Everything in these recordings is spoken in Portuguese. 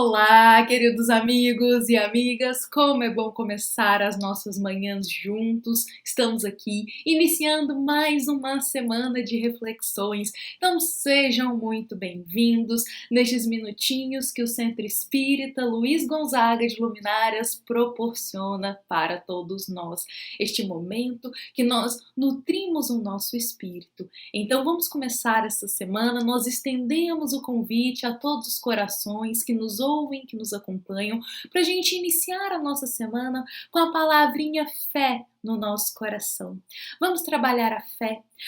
Olá, queridos amigos e amigas, como é bom começar as nossas manhãs juntos. Estamos aqui iniciando mais uma semana de reflexões, então sejam muito bem-vindos nestes minutinhos que o Centro Espírita Luiz Gonzaga de Luminárias proporciona para todos nós. Este momento que nós nutrimos o nosso espírito. Então vamos começar essa semana, nós estendemos o convite a todos os corações que nos ouvem, que nos acompanham, para a gente iniciar a nossa semana com a palavrinha fé no nosso coração. Vamos trabalhar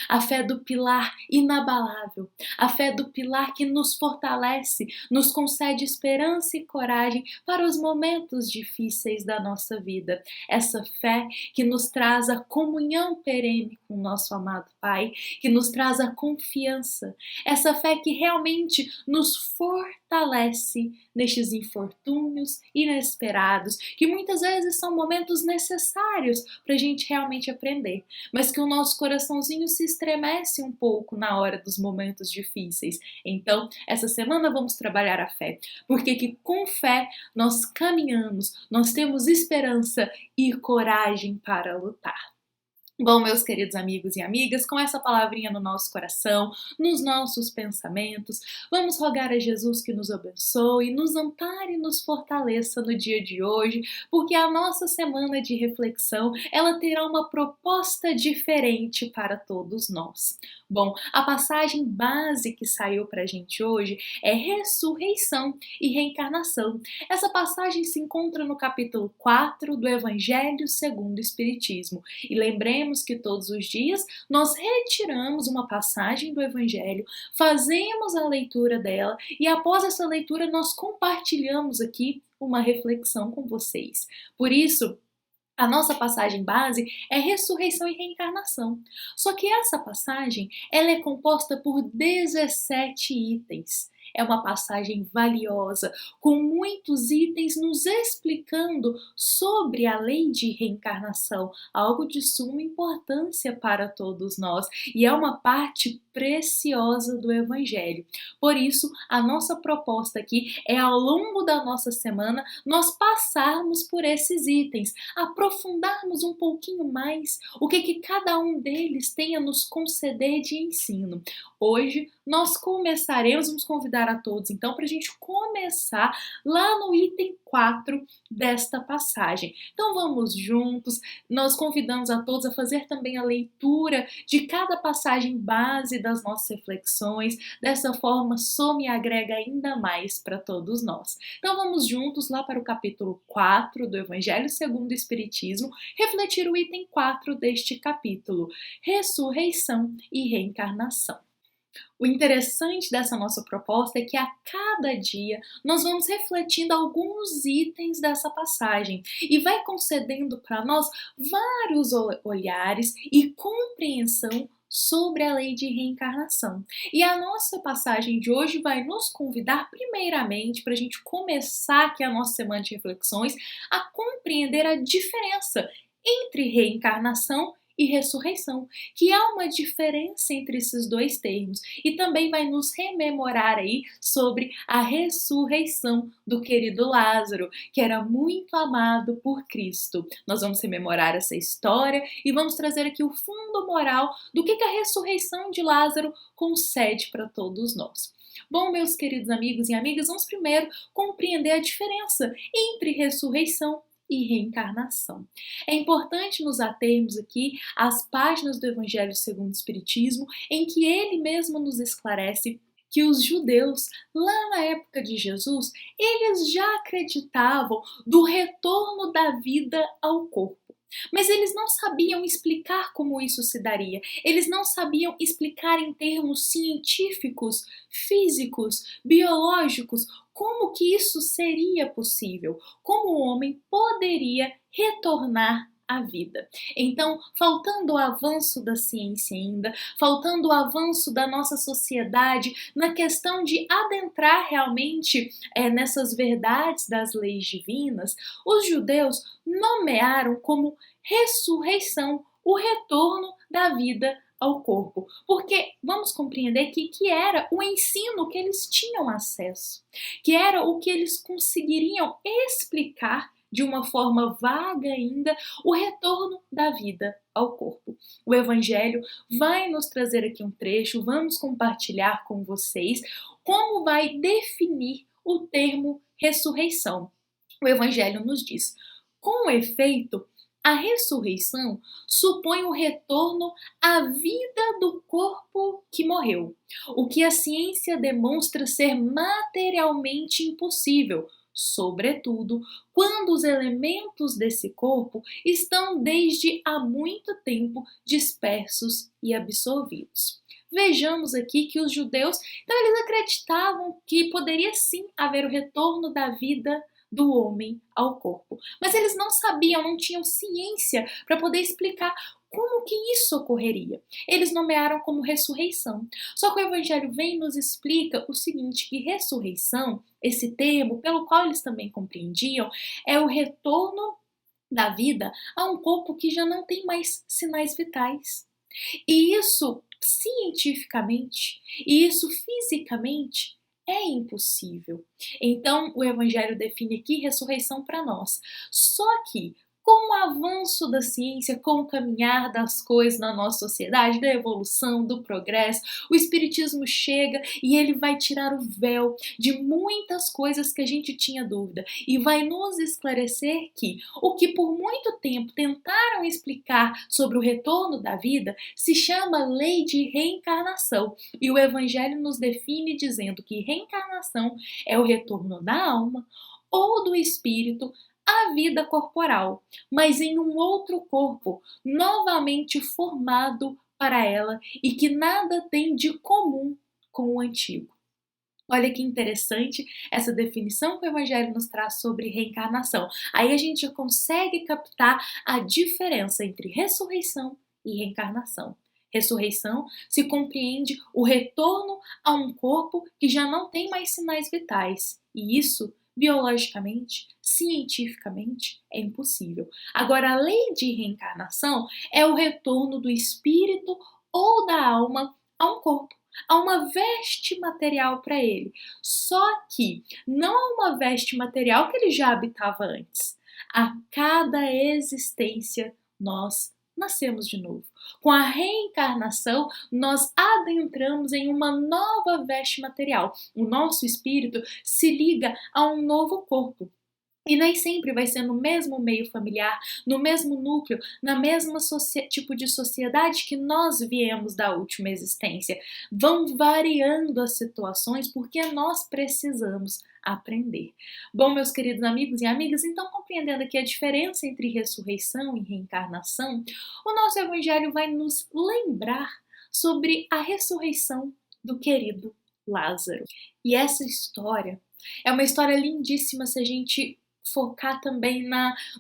a fé do pilar inabalável, a fé do pilar que nos fortalece, nos concede esperança e coragem para os momentos difíceis da nossa vida. Essa fé que nos traz a comunhão perene com o nosso amado Pai, que nos traz a confiança, essa fé que realmente nos fortalece nestes infortúnios inesperados, que muitas vezes são momentos necessários para a gente realmente aprender, mas que o nosso coraçãozinho se estremece um pouco na hora dos momentos difíceis. Então, essa semana vamos trabalhar a fé, porque que com fé nós caminhamos, nós temos esperança e coragem para lutar. Bom, meus queridos amigos e amigas, com essa palavrinha no nosso coração, nos nossos pensamentos, vamos rogar a Jesus que nos abençoe, nos ampare e nos fortaleça no dia de hoje, porque a nossa semana de reflexão, ela terá uma proposta diferente para todos nós. Bom, a passagem base que saiu para a gente hoje é ressurreição e reencarnação. Essa passagem se encontra no capítulo 4 do Evangelho segundo o Espiritismo. E lembremos que todos os dias nós retiramos uma passagem do Evangelho, fazemos a leitura dela e após essa leitura nós compartilhamos aqui uma reflexão com vocês. Por isso, a nossa passagem base é ressurreição e reencarnação. Só que essa passagem, ela é composta por 17 itens. É uma passagem valiosa, com muitos itens nos explicando sobre a lei de reencarnação, algo de suma importância para todos nós, e é uma parte preciosa do Evangelho. Por isso, a nossa proposta aqui é, ao longo da nossa semana, nós passarmos por esses itens, aprofundarmos um pouquinho mais o que cada um deles tem a nos conceder de ensino. Hoje, nós começaremos, vamos convidar a todos então para a gente começar lá no item 4 desta passagem. Então vamos juntos, nós convidamos a todos a fazer também a leitura de cada passagem base das nossas reflexões, dessa forma soma e agrega ainda mais para todos nós. Então vamos juntos lá para o capítulo 4 do Evangelho segundo o Espiritismo, refletir o item 4 deste capítulo, ressurreição e reencarnação. O interessante dessa nossa proposta é que a cada dia nós vamos refletindo alguns itens dessa passagem e vai concedendo para nós vários olhares e compreensão sobre a lei de reencarnação. E a nossa passagem de hoje vai nos convidar primeiramente para a gente começar aqui a nossa semana de reflexões a compreender a diferença entre reencarnação e ressurreição, que há uma diferença entre esses dois termos, e também vai nos rememorar aí sobre a ressurreição do querido Lázaro, que era muito amado por Cristo. Nós vamos rememorar essa história e vamos trazer aqui o fundo moral do que a ressurreição de Lázaro concede para todos nós. Bom, meus queridos amigos e amigas, vamos primeiro compreender a diferença entre ressurreição e reencarnação. É importante nos atermos aqui às páginas do Evangelho segundo o Espiritismo, em que ele mesmo nos esclarece que os judeus, lá na época de Jesus, eles já acreditavam do retorno da vida ao corpo. Mas eles não sabiam explicar como isso se daria. Eles não sabiam explicar em termos científicos, físicos, biológicos, como que isso seria possível, como o homem poderia retornar à vida. Então, faltando o avanço da ciência ainda, faltando o avanço da nossa sociedade na questão de adentrar realmente nessas verdades das leis divinas, os judeus nomearam como ressurreição o retorno da vida ao corpo, porque vamos compreender que era o ensino que eles tinham acesso, que era o que eles conseguiriam explicar de uma forma vaga ainda o retorno da vida ao corpo. O Evangelho vai nos trazer aqui um trecho, vamos compartilhar com vocês como vai definir o termo ressurreição. O Evangelho nos diz: com efeito, a ressurreição supõe o retorno à vida do corpo que morreu, o que a ciência demonstra ser materialmente impossível, sobretudo quando os elementos desse corpo estão desde há muito tempo dispersos e absorvidos. Vejamos aqui que os judeus, então eles acreditavam que poderia sim haver o retorno da vida do homem ao corpo. Mas eles não sabiam, não tinham ciência para poder explicar como que isso ocorreria. Eles nomearam como ressurreição. Só que o Evangelho vem e nos explica o seguinte, que ressurreição, esse termo, pelo qual eles também compreendiam, é o retorno da vida a um corpo que já não tem mais sinais vitais. E isso cientificamente, e isso fisicamente, é impossível. Então, o Evangelho define aqui ressurreição para nós. Só que, com o avanço da ciência, com o caminhar das coisas na nossa sociedade, da evolução, do progresso, o Espiritismo chega e ele vai tirar o véu de muitas coisas que a gente tinha dúvida e vai nos esclarecer que o que por muito tempo tentaram explicar sobre o retorno da vida se chama lei de reencarnação. E o Evangelho nos define dizendo que reencarnação é o retorno da alma ou do espírito à vida corporal, mas em um outro corpo, novamente formado para ela e que nada tem de comum com o antigo. Olha que interessante essa definição que o Evangelho nos traz sobre reencarnação. Aí a gente já consegue captar a diferença entre ressurreição e reencarnação. Ressurreição se compreende o retorno a um corpo que já não tem mais sinais vitais, e isso biologicamente, cientificamente, é impossível. Agora, a lei de reencarnação é o retorno do espírito ou da alma a um corpo, a uma veste material para ele. Só que não a uma veste material que ele já habitava antes. A cada existência, nós nascemos de novo. Com a reencarnação, nós adentramos em uma nova veste material. O nosso espírito se liga a um novo corpo. E nem sempre vai ser no mesmo meio familiar, no mesmo núcleo, na mesma tipo de sociedade que nós viemos da última existência. Vão variando as situações porque nós precisamos aprender. Bom, meus queridos amigos e amigas, então compreendendo aqui a diferença entre ressurreição e reencarnação, o nosso Evangelho vai nos lembrar sobre a ressurreição do querido Lázaro. E essa história é uma história lindíssima se a gente focar também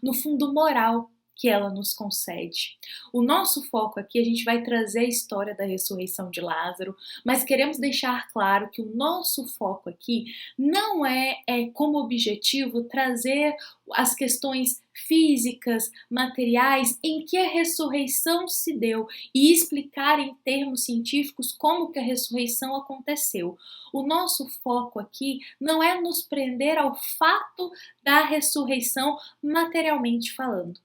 no fundo moral que ela nos concede. O nosso foco aqui, a gente vai trazer a história da ressurreição de Lázaro, mas queremos deixar claro que o nosso foco aqui não é como objetivo trazer as questões físicas, materiais, em que a ressurreição se deu e explicar em termos científicos como que a ressurreição aconteceu. O nosso foco aqui não é nos prender ao fato da ressurreição materialmente falando.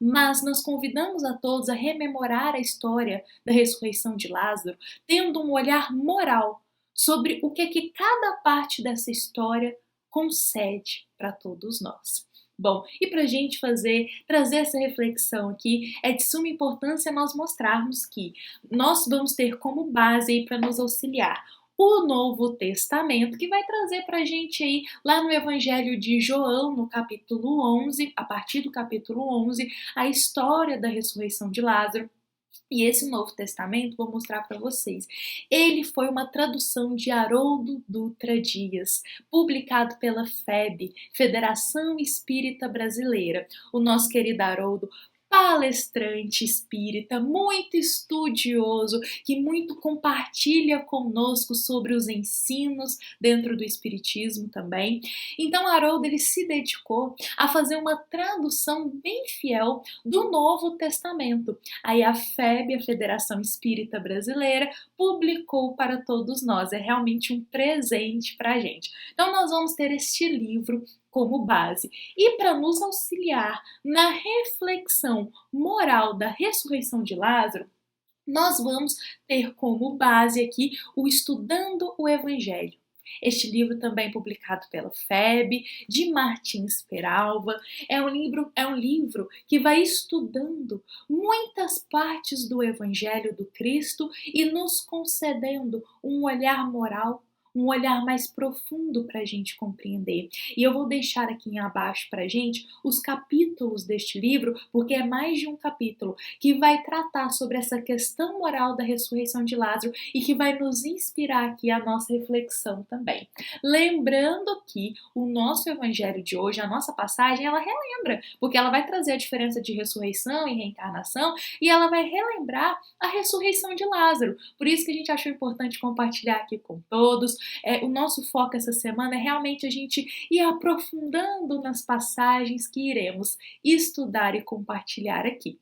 Mas nós convidamos a todos a rememorar a história da ressurreição de Lázaro, tendo um olhar moral sobre o que cada parte dessa história concede para todos nós. Bom, e para a gente trazer essa reflexão aqui, é de suma importância nós mostrarmos que nós vamos ter como base para nos auxiliar o Novo Testamento, que vai trazer para a gente aí, lá no Evangelho de João, no capítulo 11, a partir do capítulo 11, a história da ressurreição de Lázaro. E esse Novo Testamento, vou mostrar para vocês, ele foi uma tradução de Haroldo Dutra Dias, publicado pela FEB, Federação Espírita Brasileira. O nosso querido Haroldo palestrante espírita, muito estudioso, que muito compartilha conosco sobre os ensinos dentro do espiritismo também. Então Haroldo ele se dedicou a fazer uma tradução bem fiel do Novo Testamento. Aí a FEB, a Federação Espírita Brasileira, publicou para todos nós. É realmente um presente para a gente. Então nós vamos ter este livro como base. E para nos auxiliar na reflexão moral da ressurreição de Lázaro, nós vamos ter como base aqui o Estudando o Evangelho. Este livro também publicado pela FEB, de Martins Peralva, é um livro que vai estudando muitas partes do Evangelho do Cristo e nos concedendo um olhar moral, um olhar mais profundo para a gente compreender. E eu vou deixar aqui abaixo para a gente os capítulos deste livro, porque é mais de um capítulo que vai tratar sobre essa questão moral da ressurreição de Lázaro e que vai nos inspirar aqui a nossa reflexão também. Lembrando que o nosso evangelho de hoje, a nossa passagem, ela relembra, porque ela vai trazer a diferença de ressurreição e reencarnação e ela vai relembrar a ressurreição de Lázaro. Por isso que a gente achou importante compartilhar aqui com todos. O nosso foco essa semana é realmente a gente ir aprofundando nas passagens que iremos estudar e compartilhar aqui.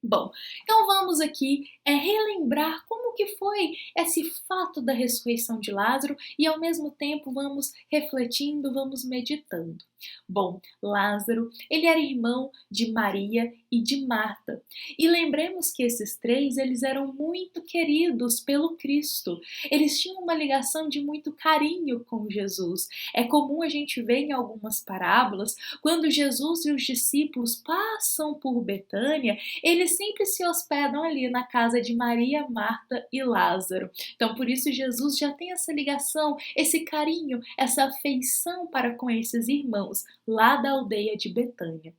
Bom, então vamos aqui relembrar como que foi esse fato da ressurreição de Lázaro e ao mesmo tempo vamos refletindo, vamos meditando. Bom, Lázaro, ele era irmão de Maria e de Marta. E lembremos que esses três, eles eram muito queridos pelo Cristo. Eles tinham uma ligação de muito carinho com Jesus. É comum a gente ver em algumas parábolas, quando Jesus e os discípulos passam por Betânia, eles sempre se hospedam ali na casa de Maria, Marta e Lázaro. Então, por isso, Jesus já tem essa ligação, esse carinho, essa afeição para com esses irmãos lá da aldeia de Betânia.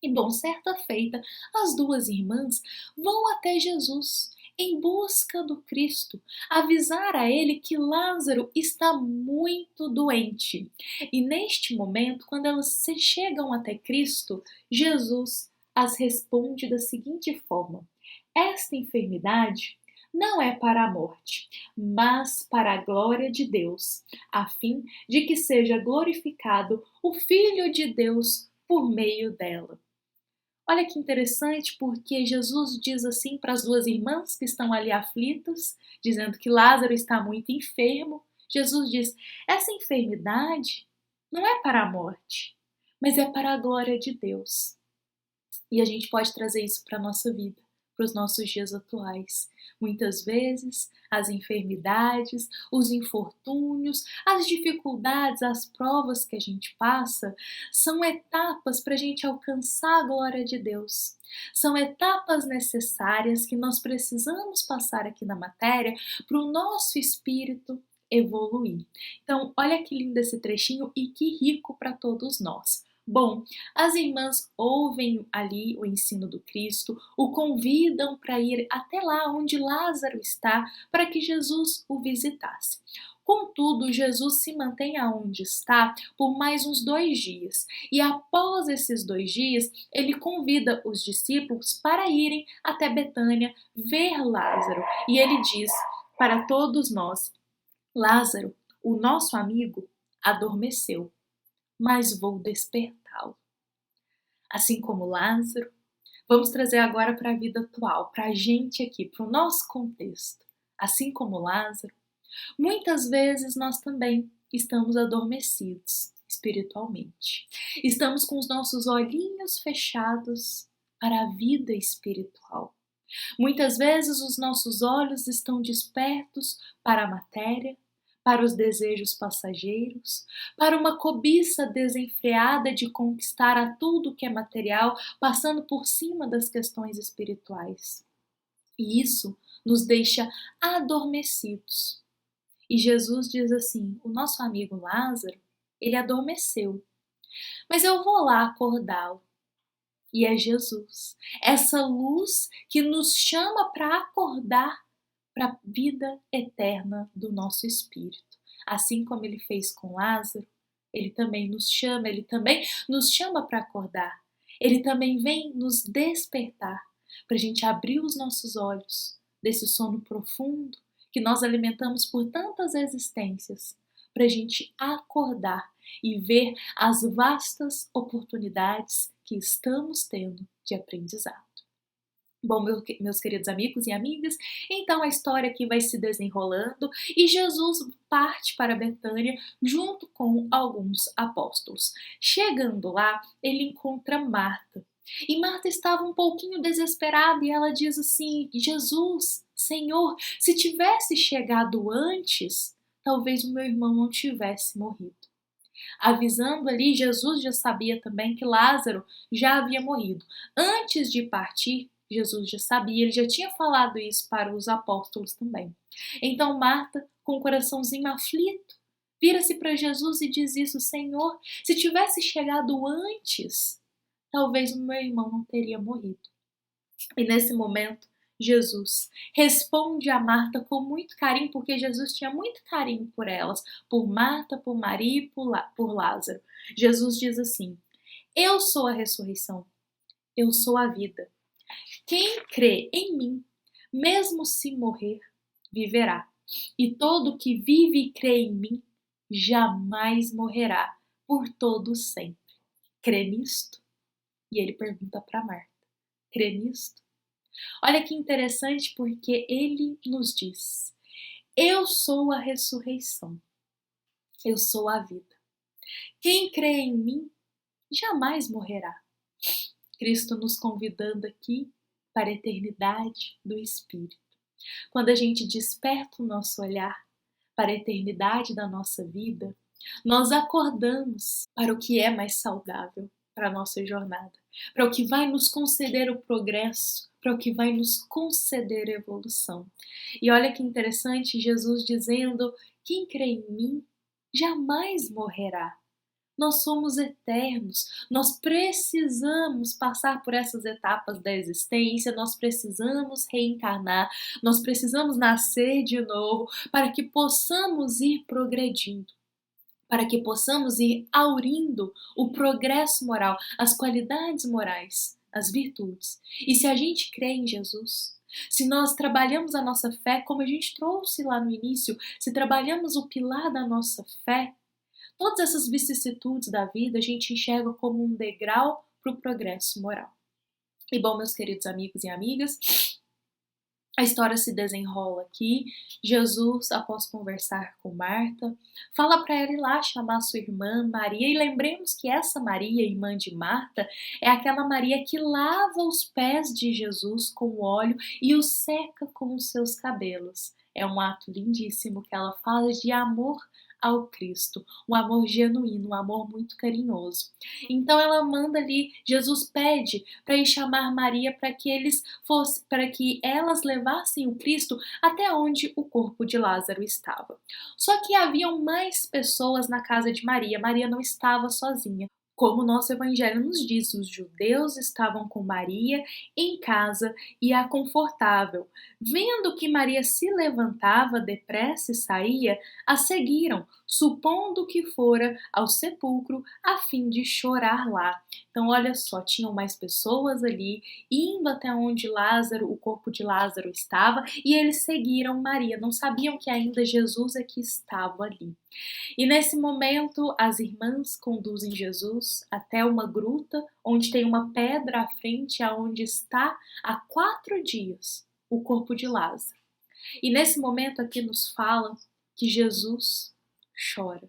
E bom, certa feita, as duas irmãs vão até Jesus em busca do Cristo, avisar a ele que Lázaro está muito doente. E neste momento, quando elas chegam até Cristo, Jesus as responde da seguinte forma: esta enfermidade não é para a morte, mas para a glória de Deus, a fim de que seja glorificado o Filho de Deus por meio dela. Olha que interessante, porque Jesus diz assim para as duas irmãs que estão ali aflitas, dizendo que Lázaro está muito enfermo. Jesus diz: essa enfermidade não é para a morte, mas é para a glória de Deus. E a gente pode trazer isso para a nossa vida, para os nossos dias atuais. Muitas vezes, as enfermidades, os infortúnios, as dificuldades, as provas que a gente passa são etapas para a gente alcançar a glória de Deus. São etapas necessárias que nós precisamos passar aqui na matéria para o nosso espírito evoluir. Então, olha que lindo esse trechinho e que rico para todos nós. Bom, as irmãs ouvem ali o ensino do Cristo, o convidam para ir até lá onde Lázaro está, para que Jesus o visitasse. Contudo, Jesus se mantém aonde está por mais uns 2 dias. E após esses 2 dias, ele convida os discípulos para irem até Betânia ver Lázaro. E ele diz para todos nós: Lázaro, o nosso amigo, adormeceu, mas vou despertá-lo. Assim como Lázaro, vamos trazer agora para a vida atual, para a gente aqui, para o nosso contexto. Assim como Lázaro, muitas vezes nós também estamos adormecidos espiritualmente. Estamos com os nossos olhinhos fechados para a vida espiritual. Muitas vezes os nossos olhos estão despertos para a matéria, para os desejos passageiros, para uma cobiça desenfreada de conquistar a tudo que é material, passando por cima das questões espirituais. E isso nos deixa adormecidos. E Jesus diz assim: o nosso amigo Lázaro, ele adormeceu, mas eu vou lá acordá-lo. E é Jesus, essa luz que nos chama para acordar para a vida eterna do nosso espírito. Assim como ele fez com Lázaro, ele também nos chama para acordar. Ele também vem nos despertar para a gente abrir os nossos olhos desse sono profundo que nós alimentamos por tantas existências, para a gente acordar e ver as vastas oportunidades que estamos tendo de aprendizado. Bom, meus queridos amigos e amigas, então a história aqui vai se desenrolando e Jesus parte para Betânia junto com alguns apóstolos. Chegando lá, ele encontra Marta. E Marta estava um pouquinho desesperada e ela diz assim: Jesus, Senhor, se tivesse chegado antes, talvez o meu irmão não tivesse morrido. Avisando ali, Jesus já sabia também que Lázaro já havia morrido. Antes de partir, Jesus já sabia, ele já tinha falado isso para os apóstolos também. Então Marta, com o coraçãozinho aflito, vira-se para Jesus e diz isso: Senhor, se tivesse chegado antes, talvez o meu irmão não teria morrido. E nesse momento, Jesus responde a Marta com muito carinho, porque Jesus tinha muito carinho por elas, por Marta, por Maria e por Lázaro. Jesus diz assim: eu sou a ressurreição, eu sou a vida. Quem crê em mim, mesmo se morrer, viverá. E todo que vive e crê em mim, jamais morrerá, por todo sempre. Crê nisto? E ele pergunta para Marta: crê nisto? Olha que interessante, porque ele nos diz: eu sou a ressurreição, eu sou a vida. Quem crê em mim jamais morrerá. Cristo nos convidando aqui para a eternidade do Espírito. Quando a gente desperta o nosso olhar para a eternidade da nossa vida, nós acordamos para o que é mais saudável para a nossa jornada, para o que vai nos conceder o progresso, para o que vai nos conceder a evolução. E olha que interessante, Jesus dizendo: quem crê em mim jamais morrerá. Nós somos eternos, nós precisamos passar por essas etapas da existência, nós precisamos reencarnar, nós precisamos nascer de novo para que possamos ir progredindo, para que possamos ir aurindo o progresso moral, as qualidades morais, as virtudes. E se a gente crê em Jesus, se nós trabalhamos a nossa fé, como a gente trouxe lá no início, se trabalhamos o pilar da nossa fé, todas essas vicissitudes da vida a gente enxerga como um degrau para o progresso moral. E bom, meus queridos amigos e amigas, a história se desenrola aqui. Jesus, após conversar com Marta, fala para ela ir lá chamar sua irmã Maria. E lembremos que essa Maria, irmã de Marta, é aquela Maria que lava os pés de Jesus com óleo e os seca com os seus cabelos. É um ato lindíssimo que ela faz de amor ao Cristo, um amor genuíno, um amor muito carinhoso. Então ela manda ali, Jesus pede para ir chamar Maria para que elas levassem o Cristo até onde o corpo de Lázaro estava. Só que haviam mais pessoas na casa de Maria. Maria não estava sozinha. Como o nosso evangelho nos diz, os judeus estavam com Maria em casa e a confortavam. Vendo que Maria se levantava depressa e saía, a seguiram, supondo que fora ao sepulcro a fim de chorar lá. Então, olha só, tinham mais pessoas ali, indo até onde o corpo de Lázaro estava, e eles seguiram Maria. Não sabiam que ainda Jesus é que estava ali. E nesse momento, as irmãs conduzem Jesus até uma gruta, onde tem uma pedra à frente, aonde está há 4 dias o corpo de Lázaro. E nesse momento aqui nos fala que Jesus chora.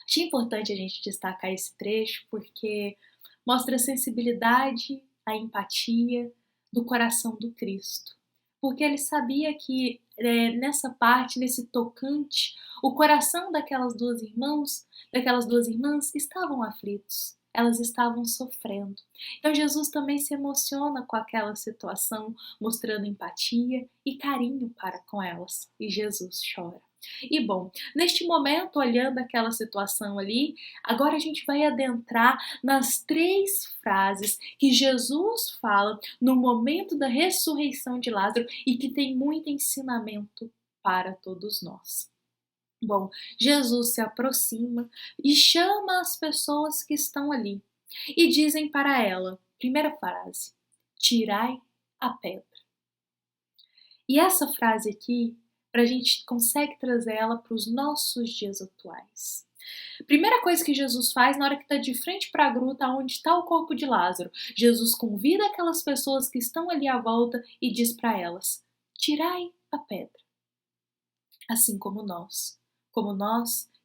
Achei importante a gente destacar esse trecho porque mostra a sensibilidade, a empatia do coração do Cristo. Porque ele sabia que nessa parte, nesse tocante, o coração daquelas duas irmãs estavam aflitos. Elas estavam sofrendo. Então Jesus também se emociona com aquela situação, mostrando empatia e carinho para com elas. E Jesus chora. E bom, neste momento, olhando aquela situação ali, agora a gente vai adentrar nas 3 frases que Jesus fala no momento da ressurreição de Lázaro e que tem muito ensinamento para todos nós. Bom, Jesus se aproxima e chama as pessoas que estão ali. e dizem para ela, primeira frase, tirai a pedra. E essa frase aqui, a gente consegue trazer ela para os nossos dias atuais. Primeira coisa que Jesus faz na hora que está de frente para a gruta onde está o corpo de Lázaro, Jesus convida aquelas pessoas que estão ali à volta e diz para elas, tirai a pedra. Assim como nós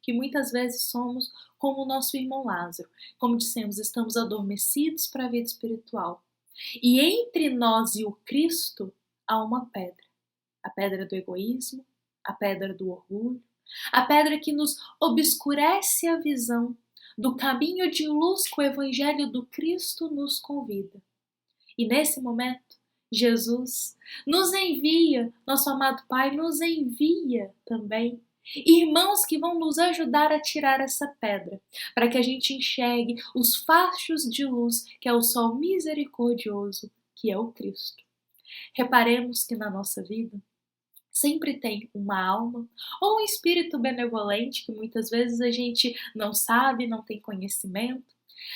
que muitas vezes somos como o nosso irmão Lázaro. Como dissemos, estamos adormecidos para a vida espiritual. E entre nós e o Cristo há uma pedra. A pedra do egoísmo, a pedra do orgulho, a pedra que nos obscurece a visão do caminho de luz que o Evangelho do Cristo nos convida. E nesse momento, Jesus nos envia, nosso amado Pai nos envia também irmãos que vão nos ajudar a tirar essa pedra, para que a gente enxergue os fachos de luz que é o sol misericordioso, que é o Cristo. Reparemos que na nossa vida sempre tem uma alma ou um espírito benevolente que muitas vezes a gente não sabe, não tem conhecimento,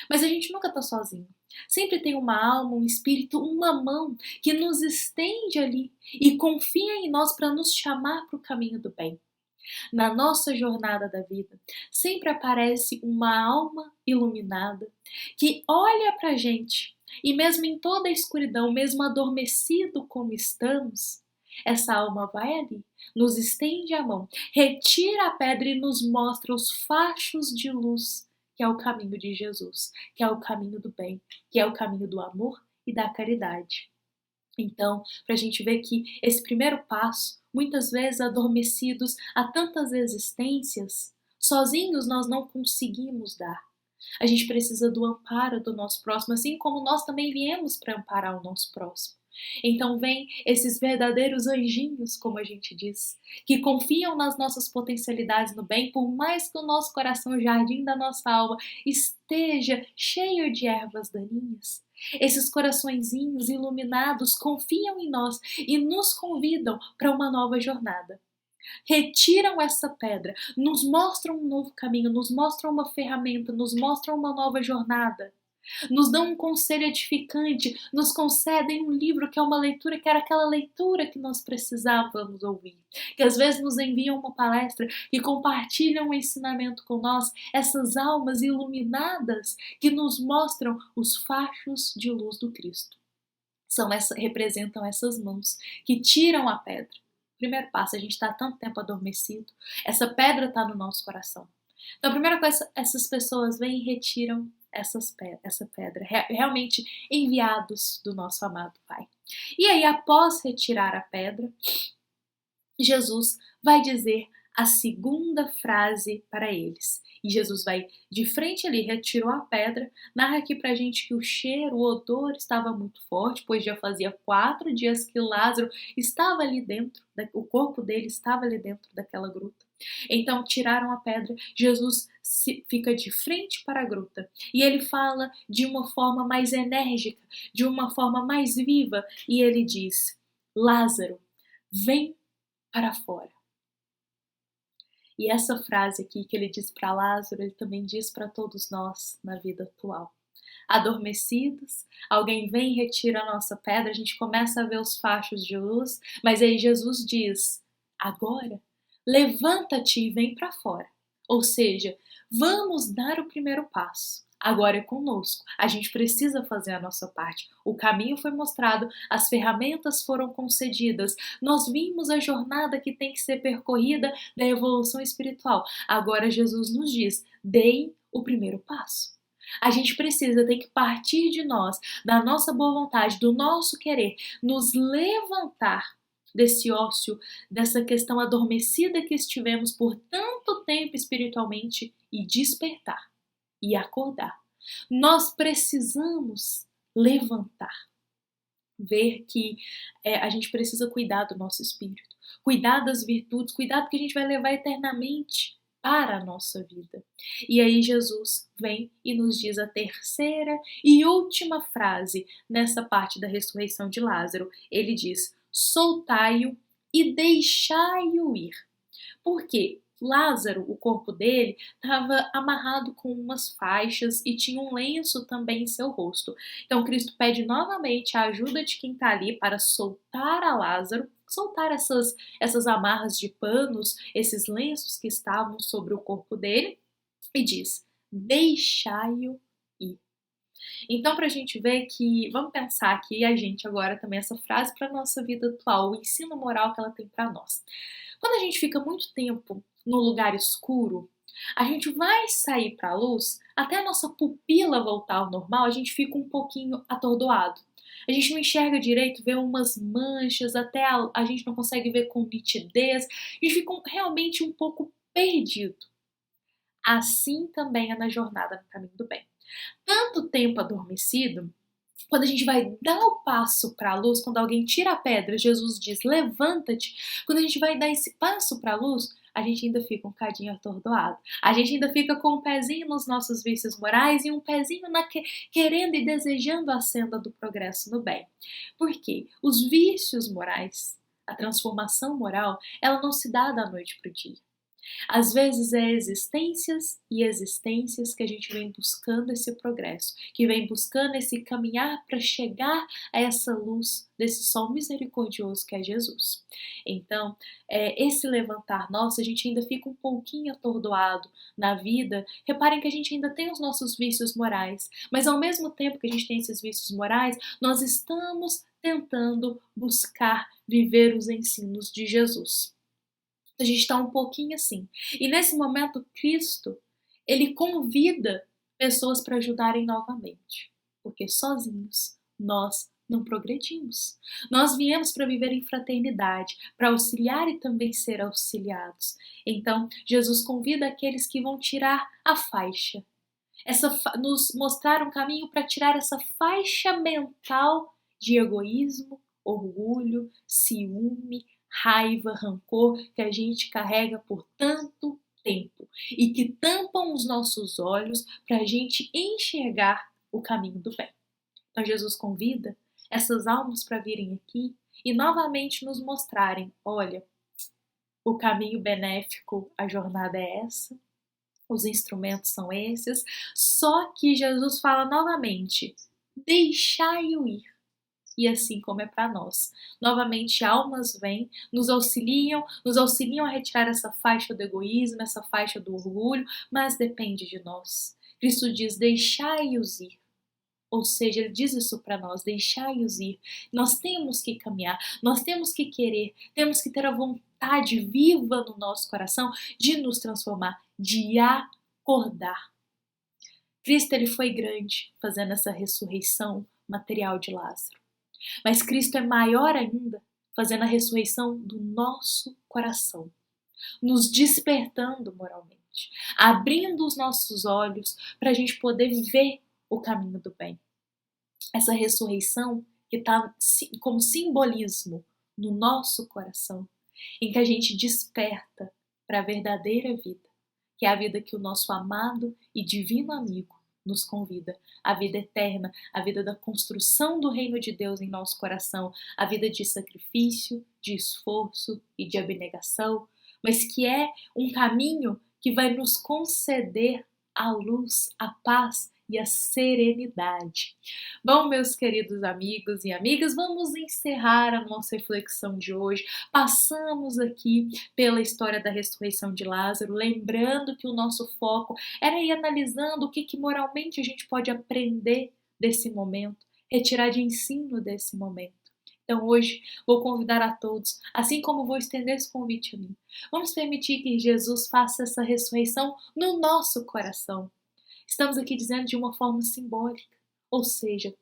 mas a gente nunca está sozinho. Sempre tem uma alma, um espírito, uma mão que nos estende ali e confia em nós para nos chamar para o caminho do bem. Na nossa jornada da vida, sempre aparece uma alma iluminada que olha para a gente e mesmo em toda a escuridão, mesmo adormecido como estamos, essa alma vai ali, nos estende a mão, retira a pedra e nos mostra os fachos de luz, que é o caminho de Jesus, que é o caminho do bem, que é o caminho do amor e da caridade. Então, para a gente ver que esse primeiro passo, muitas vezes adormecidos a tantas existências, sozinhos nós não conseguimos dar. A gente precisa do amparo do nosso próximo, assim como nós também viemos para amparar o nosso próximo. Então vem esses verdadeiros anjinhos, como a gente diz, que confiam nas nossas potencialidades no bem, por mais que o nosso coração, o jardim da nossa alma, esteja cheio de ervas daninhas. Esses coraçõezinhos iluminados confiam em nós e nos convidam para uma nova jornada. Retiram essa pedra, nos mostram um novo caminho, nos mostram uma ferramenta, nos mostram uma nova jornada. Nos dão um conselho edificante, nos concedem um livro que é uma leitura que era aquela leitura que nós precisávamos ouvir. Que às vezes nos enviam uma palestra e compartilham um ensinamento com nós, essas almas iluminadas que nos mostram os fachos de luz do Cristo. Representam essas mãos que tiram a pedra. Primeiro passo, a gente está há tanto tempo adormecido, essa pedra está no nosso coração. Então a primeira coisa, essas pessoas vêm e retiram essa pedra, realmente enviados do nosso amado Pai. E aí, após retirar a pedra, Jesus vai dizer a segunda frase para eles. E Jesus vai de frente ali, retirou a pedra, narra aqui pra gente que o cheiro, o odor estava muito forte, pois já fazia 4 dias que Lázaro estava ali dentro, o corpo dele estava ali dentro daquela gruta. Então tiraram a pedra, Jesus fica de frente para a gruta e ele fala de uma forma mais enérgica, de uma forma mais viva, e ele diz: Lázaro, vem para fora. E essa frase aqui que ele diz para Lázaro, ele também diz para todos nós na vida atual. Adormecidos, alguém vem e retira a nossa pedra, a gente começa a ver os fachos de luz, mas aí Jesus diz: agora, levanta-te e vem para fora. Ou seja, vamos dar o primeiro passo. Agora é conosco. A gente precisa fazer a nossa parte. O caminho foi mostrado, as ferramentas foram concedidas. Nós vimos a jornada que tem que ser percorrida da evolução espiritual. Agora Jesus nos diz: deem o primeiro passo. A gente tem que partir de nós, da nossa boa vontade, do nosso querer, nos levantar desse ócio, dessa questão adormecida que estivemos por tanto tempo espiritualmente e despertar e acordar. Nós precisamos levantar, ver que a gente precisa cuidar do nosso espírito, cuidar das virtudes, cuidar do que a gente vai levar eternamente para a nossa vida. E aí Jesus vem e nos diz a terceira e última frase nessa parte da ressurreição de Lázaro. Ele diz: soltai-o e deixai-o ir. Por quê? Lázaro, o corpo dele, estava amarrado com umas faixas e tinha um lenço também em seu rosto. Então Cristo pede novamente a ajuda de quem está ali para soltar a Lázaro, soltar essas amarras de panos, esses lenços que estavam sobre o corpo dele, e diz: deixai-o ir. Então, para a gente ver que, vamos pensar aqui a gente agora também essa frase para a nossa vida atual, o ensino moral que ela tem para nós. Quando a gente fica muito tempo no lugar escuro, a gente vai sair para a luz, até a nossa pupila voltar ao normal, a gente fica um pouquinho atordoado. A gente não enxerga direito, vê umas manchas, até a gente não consegue ver com nitidez, a gente fica realmente um pouco perdido. Assim também é na jornada no caminho do bem. Tanto tempo adormecido, quando a gente vai dar o passo para a luz, quando alguém tira a pedra, Jesus diz: levanta-te. Quando a gente vai dar esse passo para a luz, a gente ainda fica um cadinho atordoado. A gente ainda fica com um pezinho nos nossos vícios morais e um pezinho querendo e desejando a senda do progresso no bem. Por quê? Os vícios morais, a transformação moral, ela não se dá da noite para o dia. Às vezes é existências e existências que a gente vem buscando esse progresso, que vem buscando esse caminhar para chegar a essa luz desse sol misericordioso que é Jesus. Então, esse levantar nosso, a gente ainda fica um pouquinho atordoado na vida. Reparem que a gente ainda tem os nossos vícios morais, mas ao mesmo tempo que a gente tem esses vícios morais, nós estamos tentando buscar viver os ensinos de Jesus. A gente está um pouquinho assim. E nesse momento, Cristo, ele convida pessoas para ajudarem novamente. Porque sozinhos nós não progredimos. Nós viemos para viver em fraternidade, para auxiliar e também ser auxiliados. Então, Jesus convida aqueles que vão tirar a faixa. Nos mostrar um caminho para tirar essa faixa mental de egoísmo, orgulho, ciúme, raiva, rancor que a gente carrega por tanto tempo e que tampam os nossos olhos para a gente enxergar o caminho do bem. Então Jesus convida essas almas para virem aqui e novamente nos mostrarem: olha, o caminho benéfico, a jornada é essa, os instrumentos são esses, só que Jesus fala novamente: deixai-o ir. E assim como é para nós. Novamente, almas vêm, nos auxiliam a retirar essa faixa do egoísmo, essa faixa do orgulho, mas depende de nós. Cristo diz: deixai-os ir. Ou seja, ele diz isso para nós: deixai-os ir. Nós temos que caminhar, nós temos que querer, temos que ter a vontade viva no nosso coração de nos transformar, de acordar. Cristo, ele foi grande fazendo essa ressurreição material de Lázaro. Mas Cristo é maior ainda fazendo a ressurreição do nosso coração, nos despertando moralmente, abrindo os nossos olhos para a gente poder ver o caminho do bem. Essa ressurreição que está como simbolismo no nosso coração, em que a gente desperta para a verdadeira vida, que é a vida que o nosso amado e divino amigo nos convida, a vida eterna, a vida da construção do reino de Deus em nosso coração, a vida de sacrifício, de esforço e de abnegação, mas que é um caminho que vai nos conceder a luz, a paz e a serenidade. Bom, meus queridos amigos e amigas, vamos encerrar a nossa reflexão de hoje. Passamos aqui pela história da ressurreição de Lázaro, lembrando que o nosso foco era ir analisando o que moralmente a gente pode aprender desse momento, retirar de ensino desse momento. Então hoje vou convidar a todos, assim como vou estender esse convite a mim, vamos permitir que Jesus faça essa ressurreição no nosso coração. Estamos aqui dizendo de uma forma simbólica, ou seja,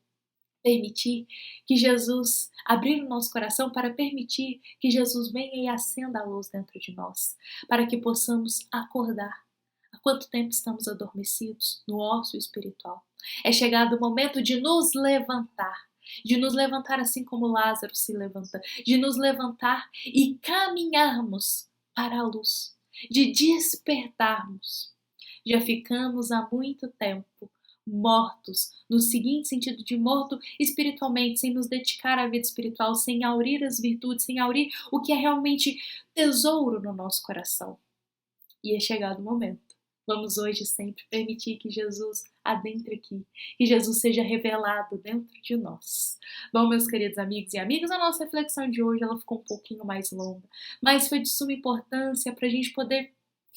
permitir que Jesus, abrir o nosso coração para permitir que Jesus venha e acenda a luz dentro de nós, para que possamos acordar. Há quanto tempo estamos adormecidos no ócio espiritual? É chegado o momento de nos levantar assim como Lázaro se levanta, de nos levantar e caminharmos para a luz, de despertarmos. Já ficamos há muito tempo mortos, no seguinte sentido de morto espiritualmente, sem nos dedicar à vida espiritual, sem aurir as virtudes, sem aurir o que é realmente tesouro no nosso coração. E é chegado o momento. Vamos hoje sempre permitir que Jesus adentre aqui, que Jesus seja revelado dentro de nós. Bom, meus queridos amigos e amigas, a nossa reflexão de hoje ela ficou um pouquinho mais longa, mas foi de suma importância para a gente poder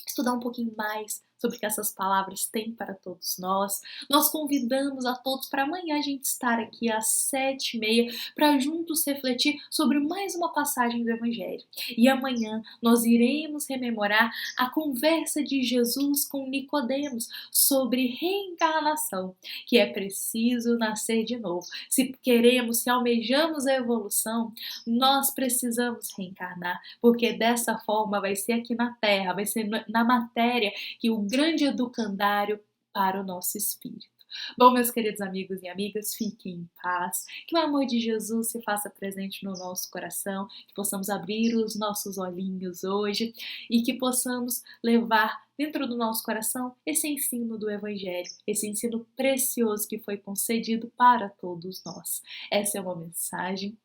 estudar um pouquinho mais sobre o que essas palavras têm para todos nós. Nós convidamos a todos para amanhã a gente estar aqui às 7h30 para juntos refletir sobre mais uma passagem do Evangelho. E amanhã nós iremos rememorar a conversa de Jesus com Nicodemos sobre reencarnação, que é preciso nascer de novo. Se queremos, se almejamos a evolução, nós precisamos reencarnar, porque dessa forma vai ser aqui na Terra, vai ser na matéria que o grande educandário para o nosso espírito. Bom, meus queridos amigos e amigas, fiquem em paz, que o amor de Jesus se faça presente no nosso coração, que possamos abrir os nossos olhinhos hoje e que possamos levar dentro do nosso coração esse ensino do Evangelho, esse ensino precioso que foi concedido para todos nós. Essa é uma mensagem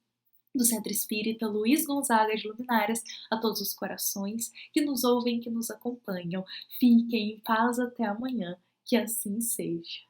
do Centro Espírita Luiz Gonzaga de Luminárias, a todos os corações que nos ouvem, que nos acompanham. Fiquem em paz até amanhã, que assim seja.